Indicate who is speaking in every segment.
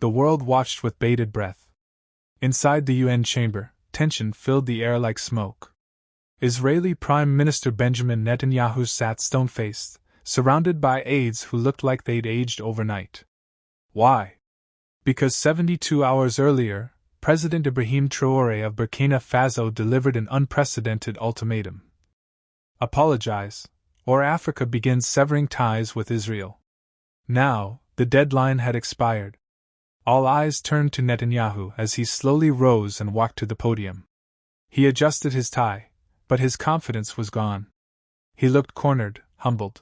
Speaker 1: The world watched with bated breath. Inside the UN chamber, tension filled the air like smoke. Israeli Prime Minister Benjamin Netanyahu sat stone-faced, surrounded by aides who looked like they'd aged overnight. Why? Because 72 hours earlier, President Ibrahim Traoré of Burkina Faso delivered an unprecedented ultimatum. Apologize, or Africa begins severing ties with Israel. Now, the deadline had expired. All eyes turned to Netanyahu as he slowly rose and walked to the podium. He adjusted his tie, but his confidence was gone. He looked cornered, humbled.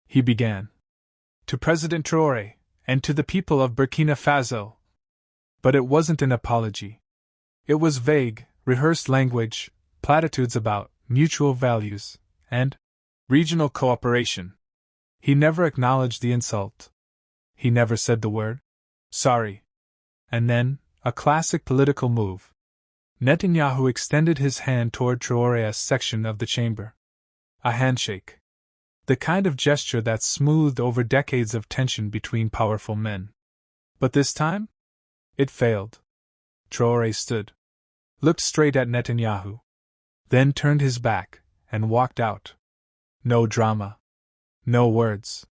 Speaker 1: He began. To President Traoré, and to the people of Burkina Faso. But it wasn't an apology. It was vague, rehearsed language, platitudes about mutual values and regional cooperation. He never acknowledged the insult. He never said the word sorry. And then, a classic political move. Netanyahu extended his hand toward Traoré's section of the chamber. A handshake. The kind of gesture that smoothed over decades of tension between powerful men. But this time? It failed. Traoré stood, looked straight at Netanyahu, then turned his back and walked out. No drama. No words.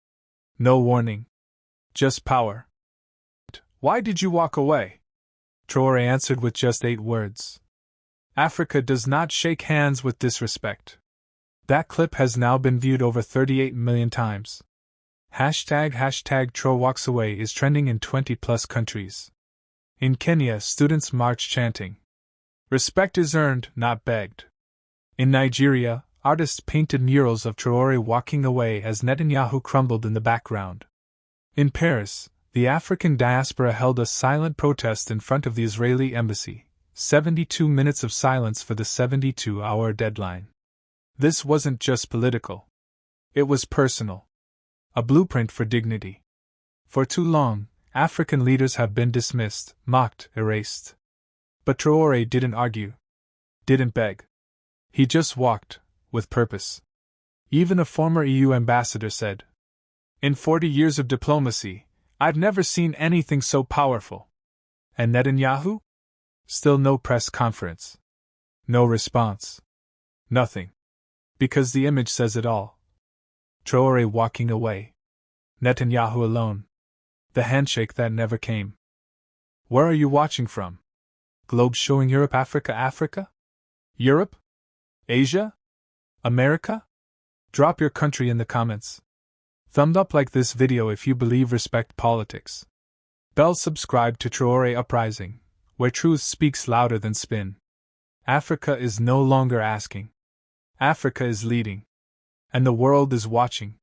Speaker 1: No warning. Just power. Why did you walk away? Traoré answered with just 8 words. Africa does not shake hands with disrespect. That clip has now been viewed over 38 million times. Hashtag Tro walks away is trending in 20+ countries. In Kenya, students march chanting, "Respect is earned, not begged." In Nigeria, artists painted murals of Traoré walking away as Netanyahu crumbled in the background. In Paris, the African diaspora held a silent protest in front of the Israeli embassy, 72 minutes of silence for the 72-hour deadline. This wasn't just political. It was personal. A blueprint for dignity. For too long, African leaders have been dismissed, mocked, erased. But Traoré didn't argue. Didn't beg. He just walked, with purpose. Even a former EU ambassador said, "In 40 years of diplomacy, I've never seen anything so powerful." And Netanyahu? Still no press conference. No response. Nothing. Because the image says it all. Traoré walking away. Netanyahu alone. The handshake that never came. Where are you watching from? Globe showing Europe, Africa? Europe? Asia? America? Drop your country in the comments. Thumbs up like this video if you believe respect politics. Bell subscribe to Traoré Uprising, where truth speaks louder than spin. Africa is no longer asking. Africa is leading. And the world is watching.